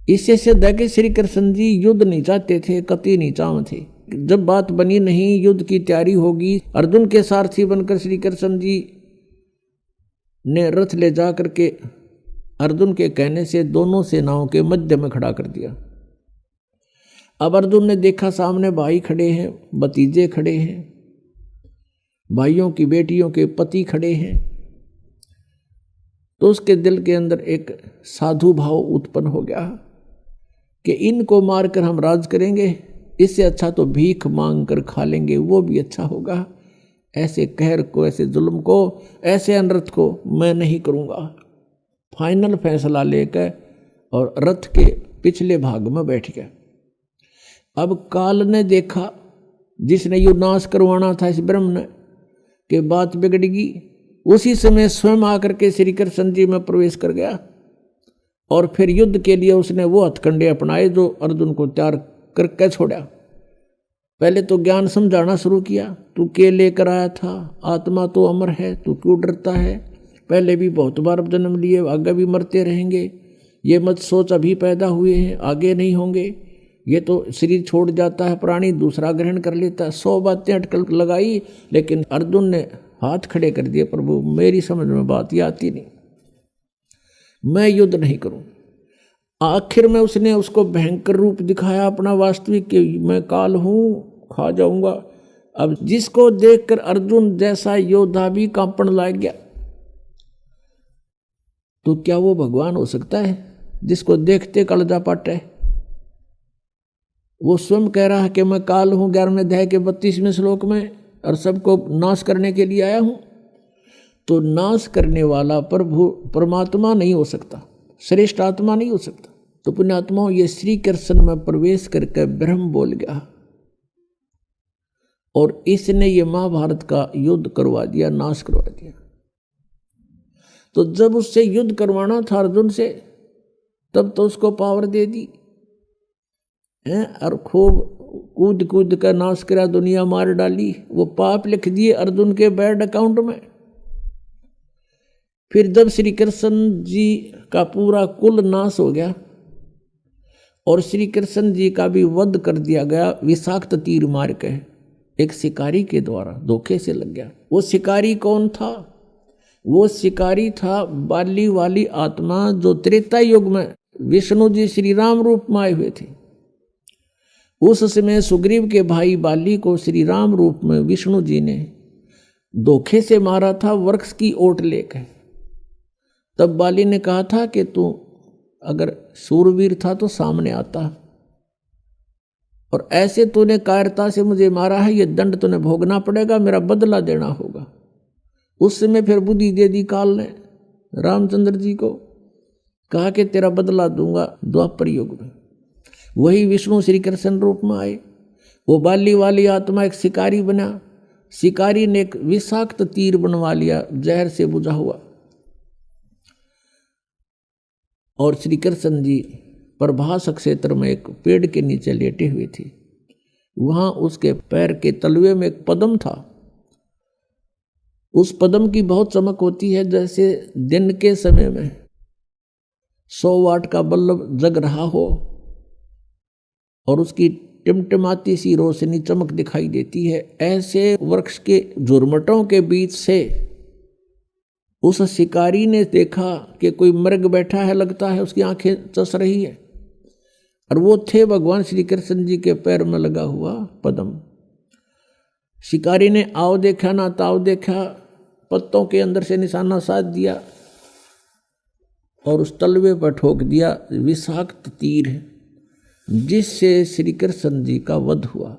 इससे सिद्ध है कि श्री कृष्ण जी युद्ध नहीं चाहते थे, कतई नहीं चाहते थे। जब बात बनी नहीं, युद्ध की तैयारी होगी, अर्जुन के सारथी बनकर श्री कृष्ण जी ने रथ ले जा करके अर्जुन के कहने से दोनों सेनाओं के मध्य में खड़ा कर दिया। अब अर्जुन ने देखा सामने भाई खड़े हैं, भतीजे खड़े हैं, भाइयों की बेटियों के पति खड़े हैं, तो उसके दिल के अंदर एक साधु भाव उत्पन्न हो गया कि इनको मारकर हम राज करेंगे, इससे अच्छा तो भीख मांग कर खा लेंगे, वो भी अच्छा होगा। ऐसे कहर को, ऐसे जुल्म को, ऐसे अनर्थ को मैं नहीं करूँगा। फाइनल फैसला लेकर और रथ के पिछले भाग में बैठ गया। अब काल ने देखा, जिसने युद्ध नाश करवाना था इस ब्रह्म ने, कि बात बिगड़ेगी, उसी समय स्वयं आकर के श्री कृष्ण जी में प्रवेश कर गया। और फिर युद्ध के लिए उसने वो हथकंडे अपनाए जो अर्जुन को तैयार करके छोड़ा। पहले तो ज्ञान समझाना शुरू किया, तू के लेकर आया था, आत्मा तो अमर है, तू क्यों डरता है, पहले भी बहुत बार जन्म लिए, आगे भी मरते रहेंगे, ये मत सोच अभी पैदा हुए हैं आगे नहीं होंगे, ये तो शरीर छोड़ जाता है प्राणी, दूसरा ग्रहण कर लेता है। 100 बातें अटकल लगाई, लेकिन अर्जुन ने हाथ खड़े कर दिए, प्रभु मेरी समझ में बात ये आती नहीं, मैं युद्ध नहीं करूं। आखिर में उसने उसको भयंकर रूप दिखाया अपना वास्तविक, कि मैं काल हूं, खा जाऊंगा। अब जिसको देखकर अर्जुन जैसा योद्धा भी कांपण लग गया, तो क्या वो भगवान हो सकता है जिसको देखते कलजा पाटे? वो स्वयं कह रहा है कि मैं काल हूं 11वें अध्याय के 32वें श्लोक में, और सबको नाश करने के लिए आया हूं। तो नाश करने वाला प्रभु परमात्मा नहीं हो सकता, श्रेष्ठ आत्मा नहीं हो सकता। तो पुण्यात्माओं, ये श्री कृष्ण में प्रवेश करके ब्रह्म बोल गया और इसने ये महाभारत का युद्ध करवा दिया, नाश करवा दिया। तो जब उससे युद्ध करवाना था अर्जुन से, तब तो उसको पावर दे दी है और खूब कूद कूद कर नाश करा, दुनिया मार डाली। वो पाप लिख दिए अर्जुन के बैड अकाउंट में। फिर जब श्री कृष्ण जी का पूरा कुल नाश हो गया और श्री कृष्ण जी का भी वध कर दिया गया विषाक्त तीर मार के, एक शिकारी के द्वारा धोखे से लग गया। वो शिकारी कौन था? वो शिकारी था बाली वाली आत्मा, जो त्रेता युग में विष्णु जी श्री राम रूप में आए हुए थे। उस समय सुग्रीव के भाई बाली को श्री राम रूप में विष्णु जी ने धोखे से मारा था, वृक्ष की ओट लेकर। तब बाली ने कहा था कि तू अगर सूरवीर था तो सामने आता, और ऐसे तूने कायरता से मुझे मारा है, ये दंड तूने भोगना पड़ेगा, मेरा बदला देना होगा। उस समय फिर बुद्धि दे दी काल ने रामचंद्र जी को, कहा कि तेरा बदला दूंगा द्वापर युग में। वही विष्णु श्री कृष्ण रूप में आए। वो बाली वाली आत्मा एक शिकारी बना। शिकारी ने एक विषाक्त तीर बनवा लिया जहर से बुझा हुआ, और श्री कृष्ण जी प्रभास क्षेत्र में एक पेड़ के नीचे लेटे हुए थे। वहां उसके पैर के तलवे में एक पद्म था। उस पद्म की बहुत चमक होती है, जैसे दिन के समय में 100 वाट का बल्ब जग रहा हो और उसकी टिमटिमाती सी रोशनी चमक दिखाई देती है। ऐसे वृक्ष के झुरमटों के बीच से उस शिकारी ने देखा कि कोई मृग बैठा है, लगता है उसकी आंखें चस रही है, और वो थे भगवान श्री कृष्ण जी के पैर में लगा हुआ पद्म। शिकारी ने आओ देखा ना ताव देखा, पत्तों के अंदर से निशाना साध दिया और उस तलवे पर ठोक दिया विषाक्त तीर, जिससे श्री कृष्ण जी का वध हुआ।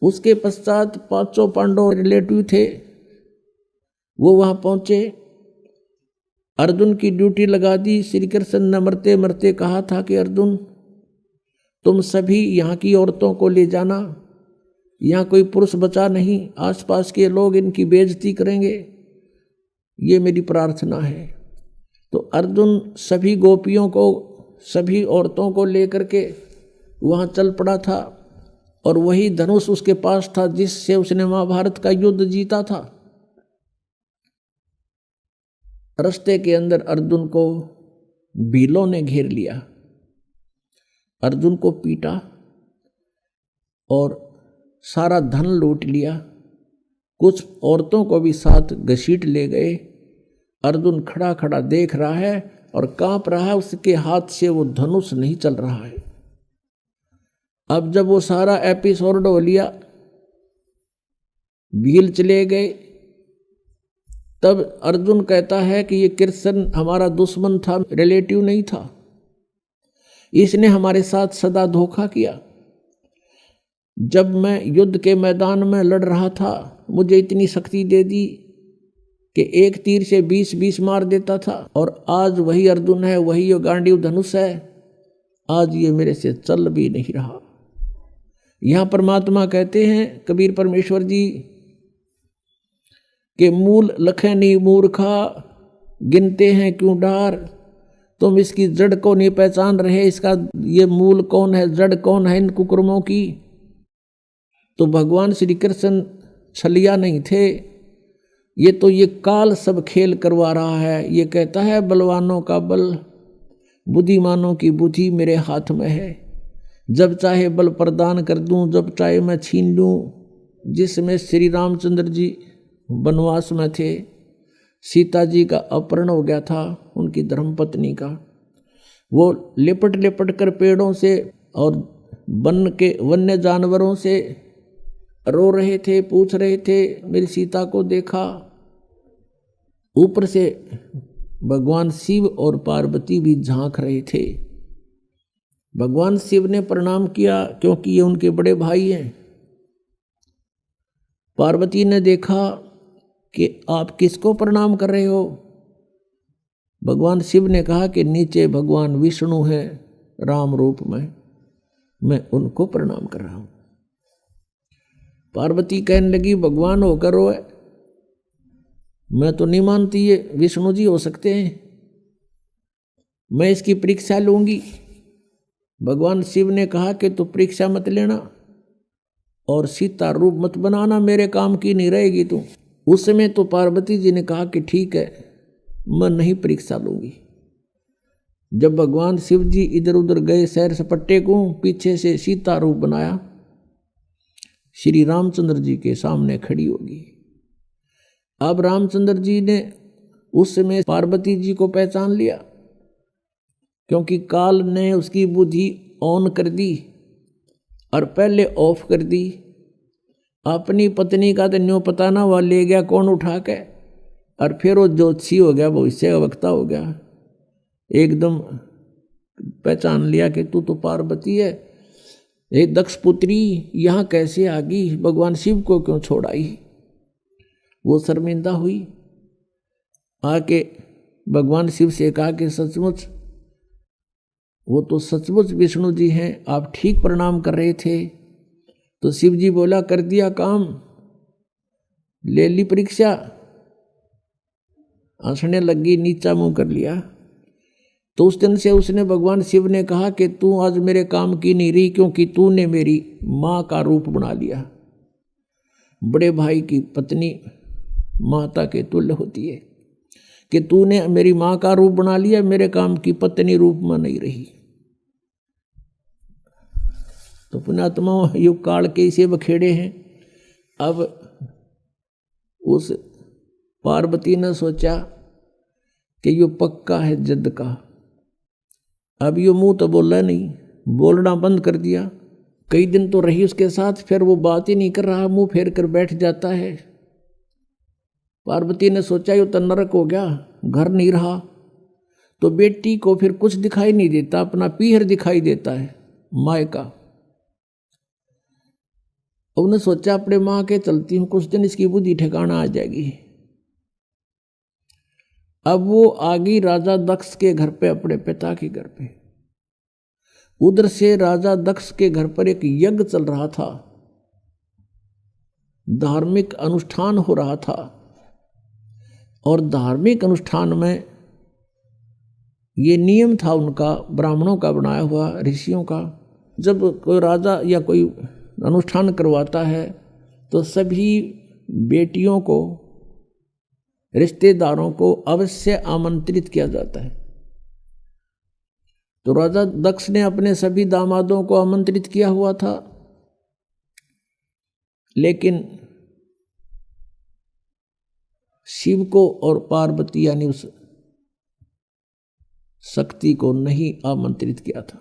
उसके पश्चात 5 पांडव रिलेटिव थे, वो वहां पहुंचे। अर्जुन की ड्यूटी लगा दी। श्री कृष्ण ने मरते मरते कहा था कि अर्जुन, तुम सभी यहाँ की औरतों को ले जाना, यहाँ कोई पुरुष बचा नहीं, आसपास के लोग इनकी बेइज्जती करेंगे, ये मेरी प्रार्थना है। तो अर्जुन सभी गोपियों को, सभी औरतों को लेकर के वहाँ चल पड़ा था, और वही धनुष उसके पास था जिससे उसने महाभारत का युद्ध जीता था। रास्ते के अंदर अर्जुन को भीलों ने घेर लिया, अर्जुन को पीटा और सारा धन लूट लिया, कुछ औरतों को भी साथ घसीट ले गए। अर्जुन खड़ा खड़ा देख रहा है और कांप रहा है, उसके हाथ से वो धनुष नहीं चल रहा है। अब जब वो सारा एपिसोड हो लिया, भील चले गए, तब अर्जुन कहता है कि ये कृष्ण हमारा दुश्मन था, रिलेटिव नहीं था, इसने हमारे साथ सदा धोखा किया। जब मैं युद्ध के मैदान में लड़ रहा था, मुझे इतनी शक्ति दे दी कि एक तीर से 20-20 मार देता था, और आज वही अर्जुन है, वही ये गांडीव धनुष है, आज ये मेरे से चल भी नहीं रहा। यहाँ परमात्मा कहते हैं, कबीर परमेश्वर जी, कि मूल लखे नहीं मूर्खा, गिनते हैं क्यों डार, तुम इसकी जड़ को नहीं पहचान रहे, इसका ये मूल कौन है, जड़ कौन है इन कुकर्मों की। तो भगवान श्री कृष्ण छलिया नहीं थे, ये काल सब खेल करवा रहा है। ये कहता है बलवानों का बल, बुद्धिमानों की बुद्धि मेरे हाथ में है, जब चाहे बल प्रदान कर दूं, जब चाहे मैं छीन लूं। जिसमें श्री रामचंद्र जी वनवास में थे, सीता जी का अपहरण हो गया था, उनकी धर्मपत्नी का, वो लिपट लिपट कर पेड़ों से और वन के वन्य जानवरों से रो रहे थे, पूछ रहे थे मेरी सीता को देखा। ऊपर से भगवान शिव और पार्वती भी झांक रहे थे। भगवान शिव ने प्रणाम किया क्योंकि ये उनके बड़े भाई हैं। पार्वती ने देखा कि आप किसको प्रणाम कर रहे हो। भगवान शिव ने कहा कि नीचे भगवान विष्णु हैं, राम रूप में मैं उनको प्रणाम कर रहा हूं। पार्वती कहने लगी भगवान होकर रोए, मैं तो नहीं मानती ये विष्णु जी हो सकते हैं, मैं इसकी परीक्षा लूंगी। भगवान शिव ने कहा कि तू परीक्षा मत लेना और सीता रूप मत बनाना, मेरे काम की नहीं रहेगी तू। उस समय तो पार्वती जी ने कहा कि ठीक है, मैं नहीं परीक्षा लूंगी। जब भगवान शिव जी इधर उधर गए सैर सपट्टे को, पीछे से सीता रूप बनाया, श्री रामचंद्र जी के सामने खड़ी होगी। अब रामचंद्र जी ने उस समय पार्वती जी को पहचान लिया, क्योंकि काल ने उसकी बुद्धि ऑन कर दी और पहले ऑफ कर दी। अपनी पत्नी का तो न्यों पता ना हुआ, ले गया कौन उठा के, और फिर वो ज्योतिषी हो गया, भविष्य का वक्ता हो गया। एकदम पहचान लिया कि तू तो पार्वती है। ये दक्ष पुत्री यहाँ कैसे आ गई, भगवान शिव को क्यों छोड़ आई। वो शर्मिंदा हुई, आके भगवान शिव से कहा कि सचमुच वो तो सचमुच विष्णु जी हैं, आप ठीक प्रणाम कर रहे थे। तो शिव जी बोला कर दिया काम, ले ली परीक्षा। हंसने लगी, नीचा मुंह कर लिया। तो उस दिन से उसने भगवान शिव ने कहा कि तू आज मेरे काम की नहीं रही, क्योंकि तूने मेरी माँ का रूप बना लिया। बड़े भाई की पत्नी माता के तुल्य होती है, कि तूने मेरी माँ का रूप बना लिया, मेरे काम की पत्नी रूप में नहीं रही। तो पुण्यात्मा युग काल के इसे बखेड़े हैं। अब उस पार्वती ने सोचा कि यो पक्का है जद का। अब यो मुंह तो बोला नहीं, बोलना बंद कर दिया। कई दिन तो रही उसके साथ, फिर वो बात ही नहीं कर रहा, मुंह फेर कर बैठ जाता है। पार्वती ने सोचा यो तो नरक हो गया, घर नहीं रहा। तो बेटी को फिर कुछ दिखाई नहीं देता, अपना पीहर दिखाई देता है माय का। उन्होंने सोचा अपने माँ के चलती हूँ, कुछ दिन इसकी बुद्धि ठिकाना आ जाएगी। अब वो आ गई राजा दक्ष के घर पे, अपने पिता के घर पे। उधर से राजा दक्ष के घर पर एक यज्ञ चल रहा था, धार्मिक अनुष्ठान हो रहा था। और धार्मिक अनुष्ठान में ये नियम था उनका, ब्राह्मणों का बनाया हुआ, ऋषियों का, जब कोई राजा या कोई अनुष्ठान करवाता है तो सभी बेटियों को, रिश्तेदारों को अवश्य आमंत्रित किया जाता है। तो राजा दक्ष ने अपने सभी दामादों को आमंत्रित किया हुआ था, लेकिन शिव को और पार्वती यानी उस शक्ति को नहीं आमंत्रित किया था,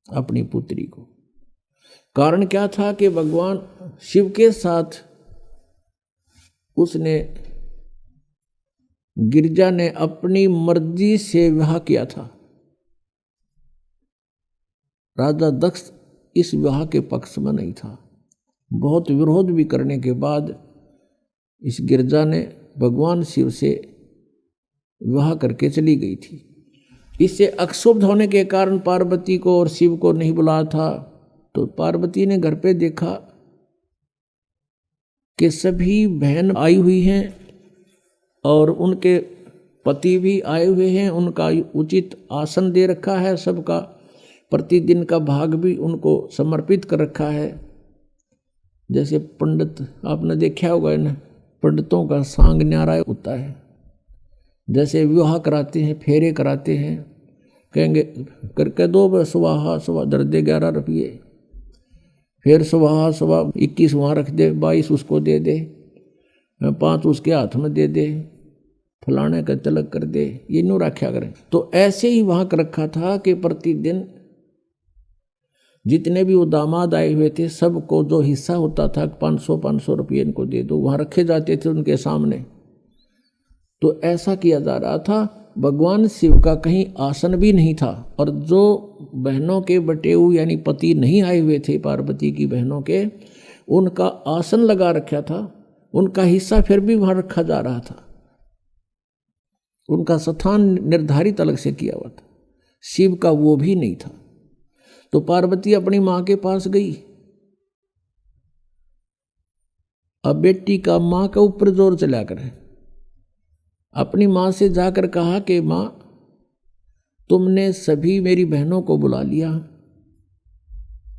अपनी पुत्री को। कारण क्या था कि भगवान शिव के साथ उसने, गिरिजा ने अपनी मर्जी से विवाह किया था। राजा दक्ष इस विवाह के पक्ष में नहीं था। बहुत विरोध भी करने के बाद इस गिरजा ने भगवान शिव से विवाह करके चली गई थी। इससे अक्षुब्ध होने के कारण पार्वती को और शिव को नहीं बुलाया था। तो पार्वती ने घर पे देखा कि सभी बहन आई हुई हैं और उनके पति भी आए हुए हैं, उनका उचित आसन दे रखा है, सबका प्रतिदिन का भाग भी उनको समर्पित कर रखा है। जैसे पंडित आपने देखा होगा ना, पंडितों का सांग न्यारा होता है। जैसे विवाह कराते हैं, फेरे कराते हैं, कहेंगे करके दो सुबह सुबह दर दे 11 रुपये, फिर सुबह सुबह 21 वहाँ रख दे, 22 उसको दे दे, 5 उसके हाथ में दे दे, फलाने का तिलक कर दे, ये न्यू रखा करें। तो ऐसे ही वहाँ कर रखा था कि प्रतिदिन जितने भी वो दामाद आए हुए थे सबको जो हिस्सा होता था 500 रुपये इनको दे दो, वहाँ रखे जाते थे उनके सामने। तो ऐसा किया जा रहा था। भगवान शिव का कहीं आसन भी नहीं था, और जो बहनों के बटेऊ यानी पति नहीं आए हुए थे पार्वती की बहनों के, उनका आसन लगा रखा था, उनका हिस्सा फिर भी वहाँ रखा जा रहा था, उनका स्थान निर्धारित अलग से किया हुआ था। शिव का वो भी नहीं था। तो पार्वती अपनी माँ के पास गई। अब बेटी का माँ के ऊपर जोर चला कर अपनी माँ से जाकर कहा कि माँ, तुमने सभी मेरी बहनों को बुला लिया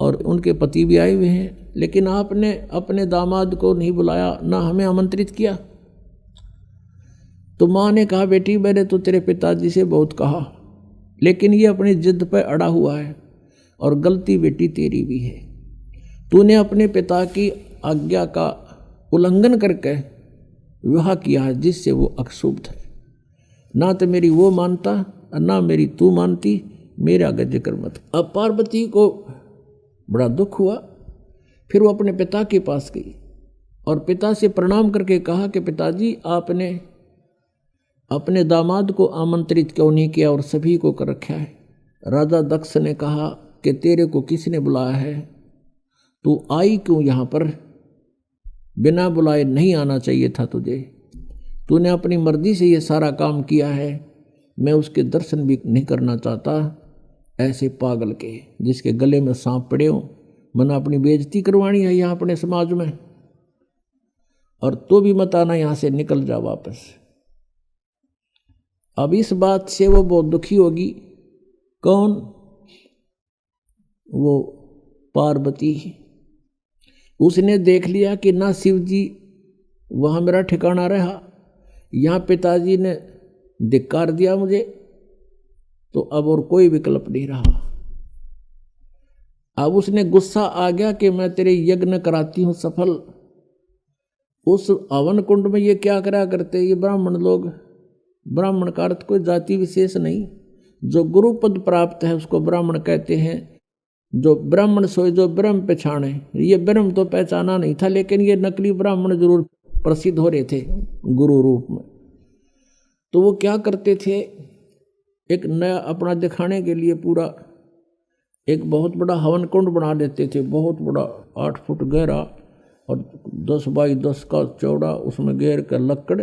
और उनके पति भी आए हुए हैं, लेकिन आपने अपने दामाद को नहीं बुलाया, ना हमें आमंत्रित किया। तो माँ ने कहा, बेटी मैंने तो तेरे पिताजी से बहुत कहा, लेकिन ये अपनी जिद पर अड़ा हुआ है और गलती बेटी तेरी भी है। तूने अपने पिता की आज्ञा का उल्लंघन करके विवाह किया है, जिससे वो अशुभ है। ना तो मेरी वो मानता और ना मेरी तू मानती, मेरा आगे जिक्र मत। अब पार्वती को बड़ा दुख हुआ। फिर वो अपने पिता के पास गई और पिता से प्रणाम करके कहा कि पिताजी, आपने अपने दामाद को आमंत्रित क्यों नहीं किया और सभी को कर रखा है। राजा दक्ष ने कहा कि तेरे को किसने बुलाया है, तू आई क्यों यहाँ पर, बिना बुलाए नहीं आना चाहिए था तुझे। तूने अपनी मर्जी से ये सारा काम किया है, मैं उसके दर्शन भी नहीं करना चाहता। ऐसे पागल के जिसके गले में सांप पड़े हो, मैंने अपनी बेइज्जती करवानी है यहाँ अपने समाज में, और तो भी मत आना, यहाँ से निकल जा वापस। अब इस बात से वो बहुत दुखी होगी। कौन? वो पार्वती। उसने देख लिया कि ना शिव जी वहाँ मेरा ठिकाना रहा, यहाँ पिताजी ने धिक्कार दिया मुझे, तो अब और कोई विकल्प नहीं रहा। अब उसने गुस्सा आ गया कि मैं तेरे यज्ञ कराती हूँ सफल। उस हवन कुंड में ये क्या करा करते ये ब्राह्मण लोग। ब्राह्मण का अर्थ कोई जाति विशेष नहीं, जो गुरु पद प्राप्त है उसको ब्राह्मण कहते हैं। जो ब्राह्मण सोए जो ब्रह्म पहचाने, ये ब्रह्म तो पहचाना नहीं था, लेकिन ये नकली ब्राह्मण जरूर प्रसिद्ध हो रहे थे गुरु रूप में। तो वो क्या करते थे, एक नया अपना दिखाने के लिए पूरा एक बहुत बड़ा हवन कुंड बना देते थे, बहुत बड़ा 8 फुट गहरा और 10 बाई 10 का चौड़ा, उसमें घेर कर लकड़।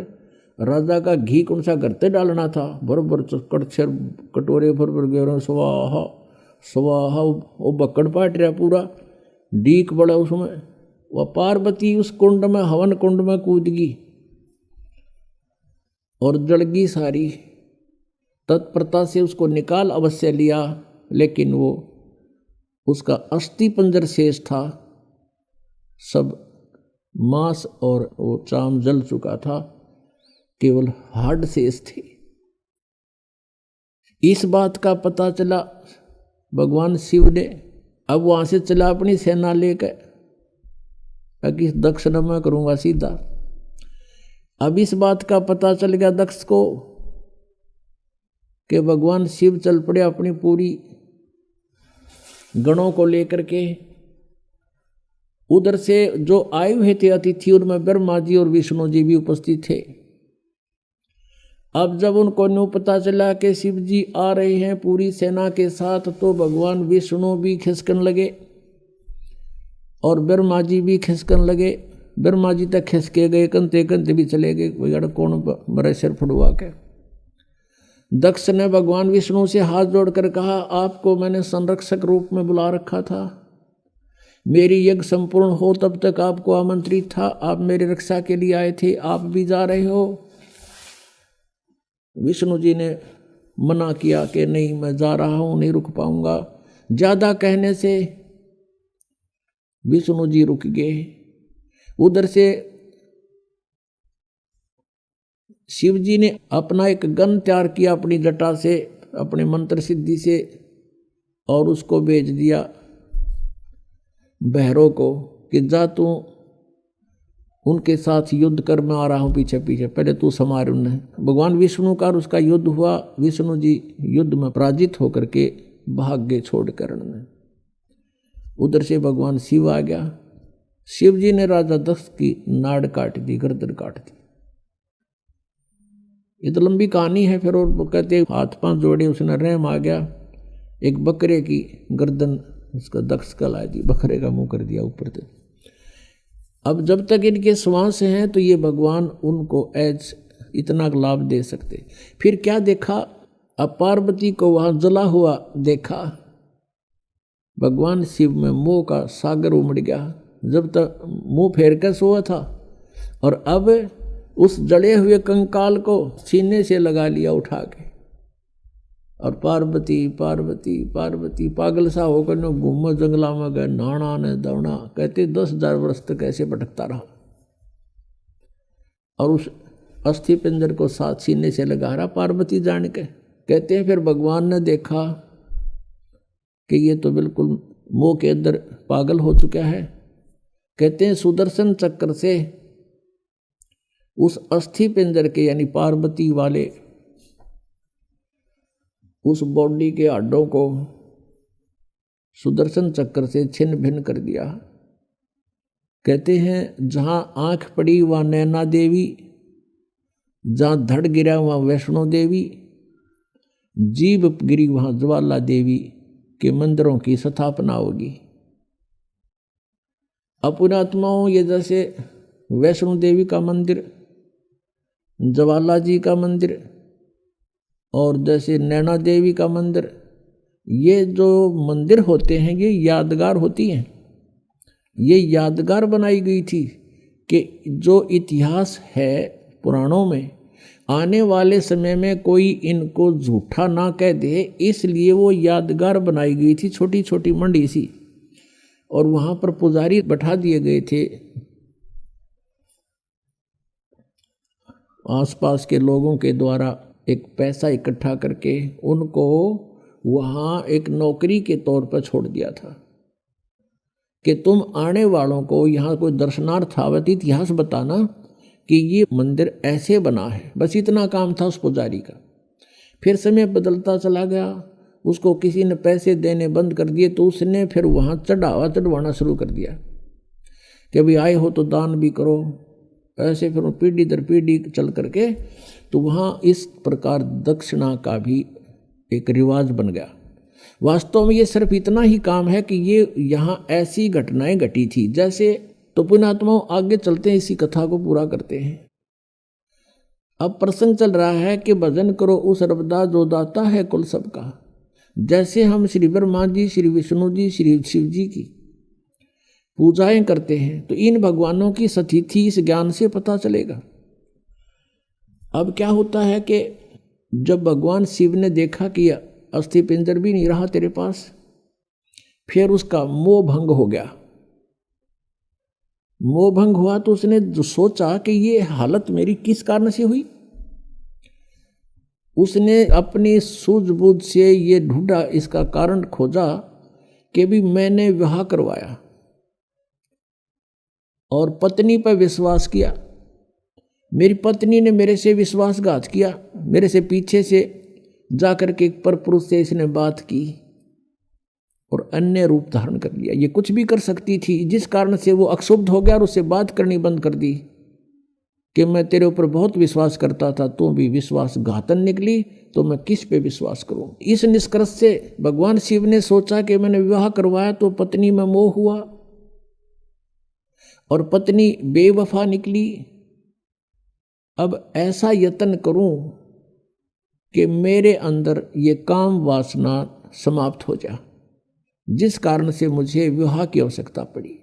राजा का घी कौन सा करते डालना था, बरबर कड़छर कटोरे भर गहरा, स्वाहा स्वाहा, वो बक्कड़ पाट रहा पूरा डीक बड़ा उसमें। वह पार्वती उस कुंड में, हवन कुंड में कूद गई और जड़गी सारी। तत्परता से उसको निकाल अवश्य लिया, लेकिन वो उसका अस्थि पंजर शेष था, सब मांस और वो चाम जल चुका था, केवल हाड शेष थे। इस बात का पता चला भगवान शिव ने। अब वहां से चला अपनी सेना लेकर, कि दक्ष न मैं करूंगा सीधा। अब इस बात का पता चल गया दक्ष को कि भगवान शिव चल पड़े अपनी पूरी गणों को लेकर के। उधर से जो आए हुए थे अतिथि, उनमें ब्रह्मा जी और विष्णु जी भी उपस्थित थे। अब जब उनको न्यू पता चला कि शिव जी आ रहे हैं पूरी सेना के साथ, तो भगवान विष्णु भी खिसकन लगे और ब्रह्मा जी भी खिसकन लगे। ब्रह्मा जी तक खिसके गए, कंते कंते भी चले गए, वगैरह कौन मरे सिर फुड़वा के। दक्ष ने भगवान विष्णु से हाथ जोड़कर कहा, आपको मैंने संरक्षक रूप में बुला रखा था, मेरी यज्ञ संपूर्ण हो तब तक आपको आमंत्रित था, आप मेरी रक्षा के लिए आए थे, आप भी जा रहे हो। विष्णु जी ने मना किया कि नहीं, मैं जा रहा हूं, नहीं रुक पाऊंगा। ज्यादा कहने से विष्णु जी रुक गए। उधर से शिव जी ने अपना एक गन तैयार किया अपनी जटा से, अपने मंत्र सिद्धि से, और उसको भेज दिया भैरव को कि जा तू उनके साथ युद्ध कर, मैं आ रहा हूं पीछे पीछे, पहले तू समार उन्हें। भगवान विष्णु का उसका युद्ध हुआ। विष्णु जी युद्ध में पराजित होकर के भाग गए छोड़कर। उधर से भगवान शिव आ गया। शिव जी ने राजा दक्ष की नाड़ काट दी, गर्दन काट दी। ये तो लंबी कहानी है। फिर और वो कहते हाथ पांव जोड़े, उसने रहम आ गया, एक बकरे की गर्दन उसका दक्ष का ला दी, बकरे का मुंह कर दिया ऊपर से। अब जब तक इनके श्वास हैं तो ये भगवान उनको एज इतना लाभ दे सकते। फिर क्या देखा अब पार्वती को वहां जला हुआ देखा। भगवान शिव में मोह का सागर उमड़ गया। जब तक मुंह फेर कर सोया था और अब उस जले हुए कंकाल को सीने से लगा लिया उठा के, और पार्वती पार्वती पार्वती पागल सा होकर न घूमो जंगला में गए, नाना ने दौड़ा। कहते 10,000 वर्ष तक ऐसे भटकता रहा और उस अस्थि पिंजर को साथ सीने से लगा रहा पार्वती जान के। कहते हैं फिर भगवान ने देखा कि ये तो बिल्कुल मोह के अंदर पागल हो चुका है। कहते हैं सुदर्शन चक्र से उस अस्थि पिंजर के यानी पार्वती वाले उस बॉडी के हड्डों को सुदर्शन चक्र से छिन्न भिन्न कर दिया। कहते हैं जहां आंख पड़ी वहां नैना देवी, जहां धड़ गिरा वहां वैष्णो देवी, जीभ गिरी वहां ज्वाला देवी के मंदिरों की स्थापना होगी। अपुणात्माओं ये जैसे वैष्णो देवी का मंदिर, ज्वाला जी का मंदिर और जैसे नैना देवी का मंदिर, ये जो मंदिर होते हैं ये यादगार होती हैं। ये यादगार बनाई गई थी कि जो इतिहास है पुराणों में, आने वाले समय में कोई इनको झूठा ना कह दे, इसलिए वो यादगार बनाई गई थी। छोटी छोटी मंडी सी, और वहाँ पर पुजारी बैठा दिए गए थे। आसपास के लोगों के द्वारा एक पैसा इकट्ठा करके उनको वहाँ एक नौकरी के तौर पर छोड़ दिया था कि तुम आने वालों को यहाँ कोई दर्शनार्थ आवत इतिहास बताना कि ये मंदिर ऐसे बना है। बस इतना काम था उस पुजारी का। फिर समय बदलता चला गया, उसको किसी ने पैसे देने बंद कर दिए, तो उसने फिर वहाँ चढ़वाना शुरू कर दिया कि अभी आए हो तो दान भी करो। ऐसे फिर पीढ़ी दर पीढ़ी चल करके तो वहाँ इस प्रकार दक्षिणा का भी एक रिवाज बन गया। वास्तव में ये सिर्फ इतना ही काम है कि ये यहाँ ऐसी घटनाएं घटी थी। जैसे तो पुण्यात्माओं आगे चलते हैं, इसी कथा को पूरा करते हैं। अब प्रसंग चल रहा है कि भजन करो उस रबदा जो दाता है कुल सबका। जैसे हम श्री ब्रह्मा जी, श्री विष्णु जी, श्री शिव जी की पूजाएं करते हैं, तो इन भगवानों की सतिथि इस ज्ञान से पता चलेगा। अब क्या होता है कि जब भगवान शिव ने देखा कि अस्थि पिंजर भी नहीं रहा तेरे पास, फिर उसका मोह भंग हो गया। मोह भंग हुआ तो उसने जो सोचा कि ये हालत मेरी किस कारण से हुई। उसने अपनी सूझबूझ से ये ढूंढा, इसका कारण खोजा कि भी मैंने विवाह करवाया और पत्नी पर विश्वास किया। मेरी पत्नी ने मेरे से विश्वासघात किया, मेरे से पीछे से जाकर के एक परपुरुष से इसने बात की और अन्य रूप धारण कर लिया। ये कुछ भी कर सकती थी, जिस कारण से वो अक्षुब्ध हो गया और उससे बात करनी बंद कर दी कि मैं तेरे ऊपर बहुत विश्वास करता था, तू भी विश्वासघातन निकली, तो मैं किस पे विश्वास करूं। इस निष्कर्ष से भगवान शिव ने सोचा कि मैंने विवाह करवाया तो पत्नी में मोह हुआ और पत्नी बेवफा निकली। अब ऐसा यत्न करूं कि मेरे अंदर ये काम वासना समाप्त हो जाए, जिस कारण से मुझे विवाह की आवश्यकता पड़ी।